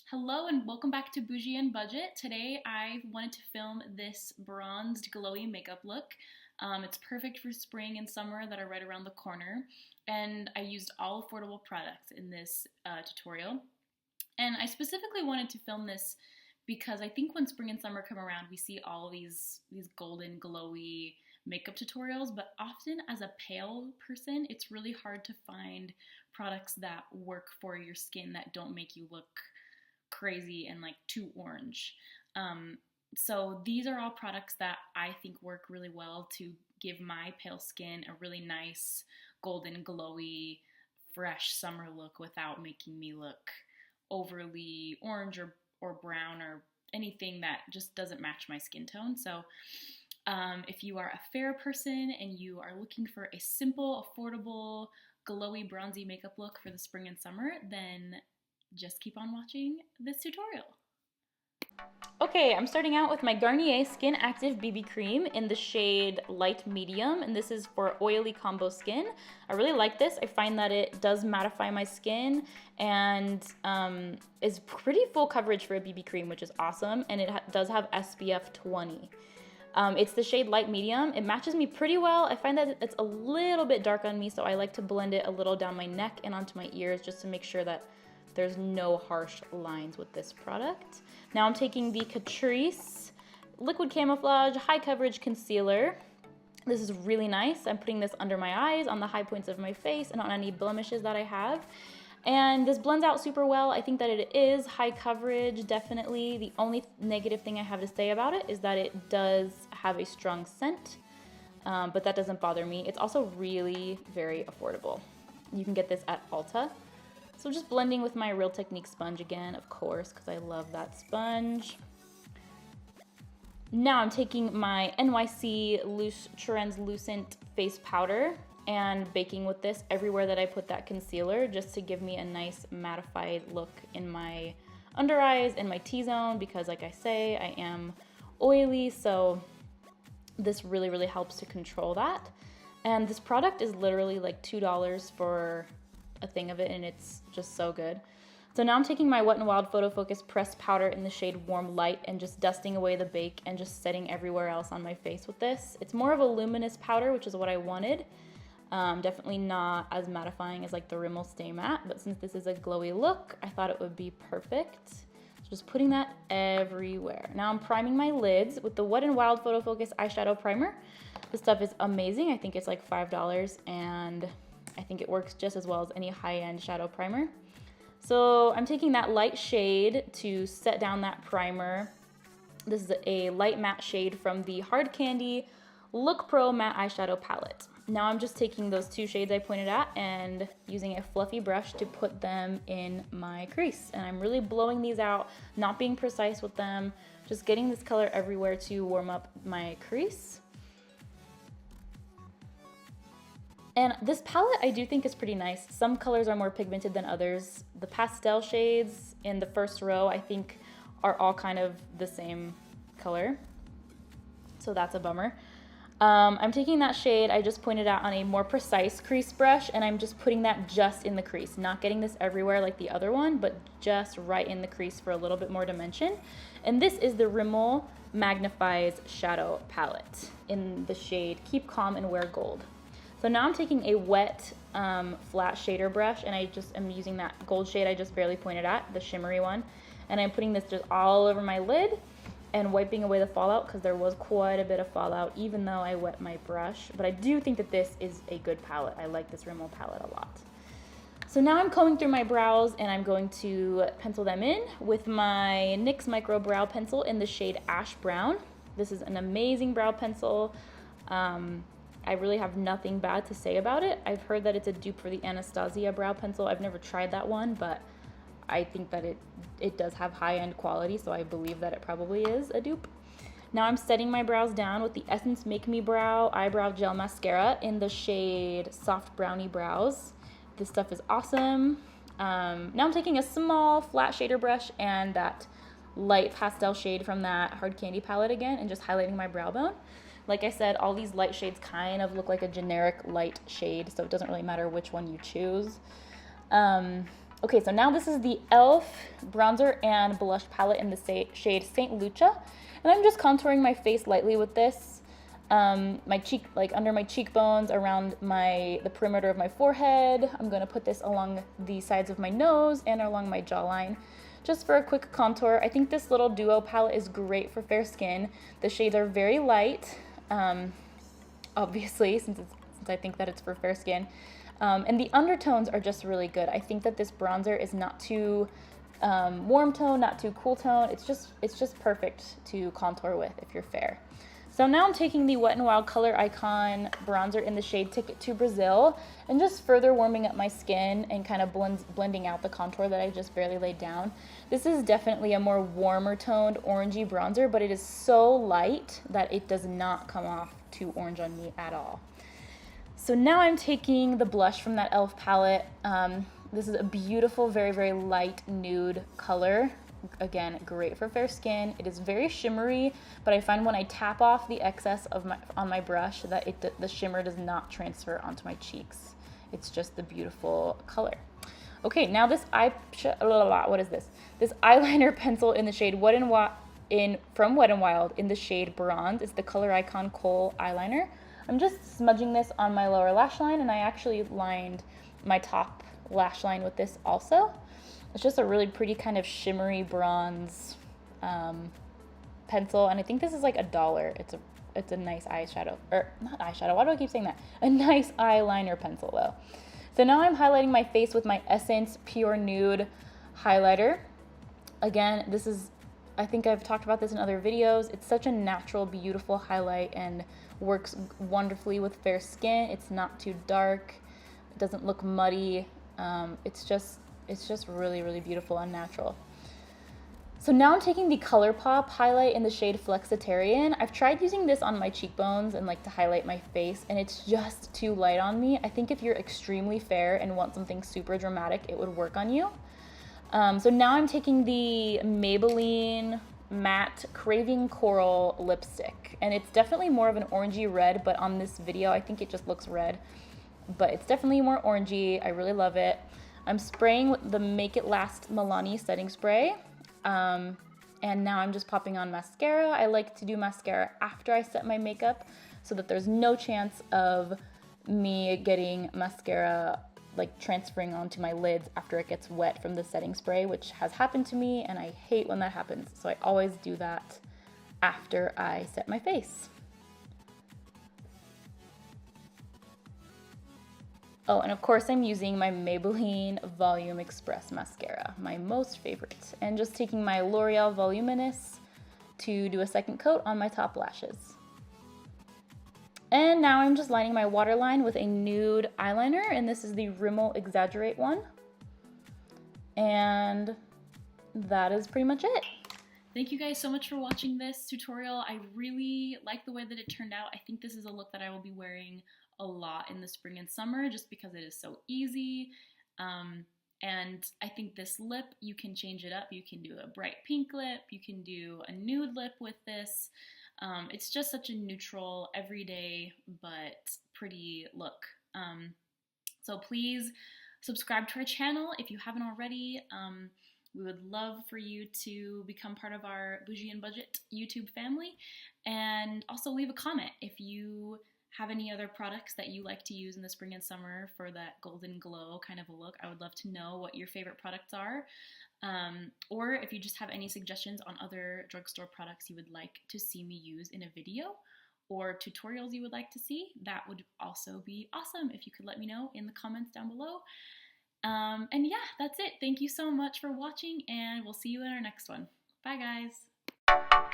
Hello and welcome back to Bougie and Budget. Today I wanted to film this bronzed glowy makeup look. It's perfect for spring and summer that are right around the corner, and I used all affordable products in this tutorial. And I specifically wanted to film this because I think when spring and summer come around we see all these golden glowy makeup tutorials, but often as a pale person it's really hard to find products that work for your skin that don't make you look crazy and like too orange. So these are all products that I think work really well to give my pale skin a really nice golden glowy fresh summer look without making me look overly orange or brown or anything that just doesn't match my skin tone. So if you are a fair person and you are looking for a simple, affordable, glowy, bronzy makeup look for the spring and summer, then just keep on watching this tutorial. Okay, I'm starting out with my Garnier Skin Active BB Cream in the shade Light Medium, and this is for oily combo skin. I really like this. I find that it does mattify my skin and is pretty full coverage for a BB cream, which is awesome, and it does have SPF 20. It's the shade Light Medium. It matches me pretty well. I find that it's a little bit dark on me, so I like to blend it a little down my neck and onto my ears just to make sure that there's no harsh lines with this product. Now I'm taking the Catrice Liquid Camouflage High Coverage Concealer. This is really nice. I'm putting this under my eyes, on the high points of my face, and on any blemishes that I have. And this blends out super well. I think that it is high coverage, definitely. The only negative thing I have to say about it is that it does have a strong scent, but that doesn't bother me. It's also really very affordable. You can get this at Ulta. So just blending with my Real Technique sponge again, of course, because I love that sponge. Now I'm taking my NYC Loose Translucent Face Powder and baking with this everywhere that I put that concealer, just to give me a nice mattified look in my under eyes and my T-zone, because like I say, I am oily, so this really, really helps to control that. And this product is literally like $2 for a thing of it, and it's just so good. So now I'm taking my Wet n Wild Photo Focus pressed powder in the shade Warm Light and just dusting away the bake and just setting everywhere else on my face with this. It's more of a luminous powder, which is what I wanted. Definitely not as mattifying as like the Rimmel Stay Matte, but since this is a glowy look, I thought it would be perfect. So just putting that everywhere. Now I'm priming my lids with the Wet n Wild Photo Focus eyeshadow primer. This stuff is amazing. I think it's like $5, and I think it works just as well as any high-end shadow primer. So I'm taking that light shade to set down that primer. This is a light matte shade from the Hard Candy Look Pro Matte Eyeshadow Palette. Now I'm just taking those two shades I pointed at and using a fluffy brush to put them in my crease. And I'm really blowing these out, not being precise with them, just getting this color everywhere to warm up my crease. And this palette I do think is pretty nice. Some colors are more pigmented than others. The pastel shades in the first row I think are all kind of the same color, so that's a bummer. I'm taking that shade I just pointed out on a more precise crease brush, and I'm just putting that just in the crease, not getting this everywhere like the other one, but just right in the crease for a little bit more dimension. And this is the Rimmel Magnif'eyes Shadow Palette in the shade Keep Calm and Wear Gold. So now I'm taking a wet flat shader brush, and I just am using that gold shade I just barely pointed at, the shimmery one, and I'm putting this just all over my lid and wiping away the fallout, because there was quite a bit of fallout even though I wet my brush. But I do think that this is a good palette. I like this Rimmel palette a lot. So now I'm combing through my brows, and I'm going to pencil them in with my NYX MicrBrow pencil in the shade Ash Brown. This is an amazing brow pencil. I really have nothing bad to say about it. I've heard that it's a dupe for the Anastasia brow pencil. I've never tried that one, but I think that it does have high-end quality, so I believe that it probably is a dupe. Now I'm setting my brows down with the Essence Make Me Brow Eyebrow Gel Mascara in the shade Soft Brownie Brows. This stuff is awesome. Now I'm taking a small flat shader brush and that light pastel shade from that Hard Candy palette again, and just highlighting my brow bone. Like I said, all these light shades kind of look like a generic light shade, so it doesn't really matter which one you choose. Okay, so now this is the e.l.f. bronzer and blush palette in the shade St. Lucia. And I'm just contouring my face lightly with this. My cheek, like under my cheekbones, around the perimeter of my forehead. I'm gonna put this along the sides of my nose and along my jawline, just for a quick contour. I think this little duo palette is great for fair skin. The shades are very light, obviously, since I think that it's for fair skin. And the undertones are just really good. I think that this bronzer is not too warm tone, not too cool tone. It's just perfect to contour with if you're fair. So now I'm taking the Wet n Wild Coloricon bronzer in the shade Ticket to Brazil and just further warming up my skin and kind of blending out the contour that I just barely laid down. This is definitely a more warmer toned orangey bronzer, but it is so light that it does not come off too orange on me at all. So now I'm taking the blush from that e.l.f. palette. This is a beautiful, very, very light nude color. Again, great for fair skin. It is very shimmery, but I find when I tap off the excess on my brush that the shimmer does not transfer onto my cheeks. It's just the beautiful color. Okay, now this what is this? This eyeliner pencil in the shade from Wet n Wild in the shade Bronze. It's the Coloricon Kohl eyeliner. I'm just smudging this on my lower lash line, and I actually lined my top lash line with this also. It's just a really pretty kind of shimmery bronze pencil, and I think this is like $1. It's a nice eyeshadow, or not eyeshadow, why do I keep saying that? A nice eyeliner pencil though. So now I'm highlighting my face with my Essence Pure Nude highlighter. Again, this is, I think I've talked about this in other videos. It's such a natural, beautiful highlight and works wonderfully with fair skin. It's not too dark, it doesn't look muddy. It's just really, really beautiful and natural. So now I'm taking the Colourpop highlight in the shade Flexitarian. I've tried using this on my cheekbones and like to highlight my face, and it's just too light on me. I think if you're extremely fair and want something super dramatic, it would work on you. So now I'm taking the Maybelline Matte Craving Coral lipstick, and it's definitely more of an orangey red, but on this video I think it just looks red, but it's definitely more orangey. I really love it. I'm spraying with the Make It Last Milani setting spray, and now I'm just popping on mascara. I like to do mascara after I set my makeup so that there's no chance of me getting mascara like transferring onto my lids after it gets wet from the setting spray, which has happened to me, and I hate when that happens. So I always do that after I set my face. Oh, and of course I'm using my Maybelline Volum'Express mascara, my most favorite, and just taking my L'Oreal Voluminous to do a second coat on my top lashes. And now I'm just lining my waterline with a nude eyeliner, and this is the Rimmel Exaggerate one. And that is pretty much it. Thank you guys so much for watching this tutorial. I really like the way that it turned out. I think this is a look that I will be wearing a lot in the spring and summer just because it is so easy. And I think this lip, you can change it up. You can do a bright pink lip. You can do a nude lip with this. It's just such a neutral, everyday, but pretty look. So please subscribe to our channel if you haven't already. We would love for you to become part of our Bougie and Budget YouTube family. And also leave a comment if you have any other products that you like to use in the spring and summer for that golden glow kind of a look. I would love to know what your favorite products are. Or if you just have any suggestions on other drugstore products you would like to see me use in a video, or tutorials you would like to see, that would also be awesome if you could let me know in the comments down below. And yeah, that's it. Thank you so much for watching, and we'll see you in our next one. Bye guys!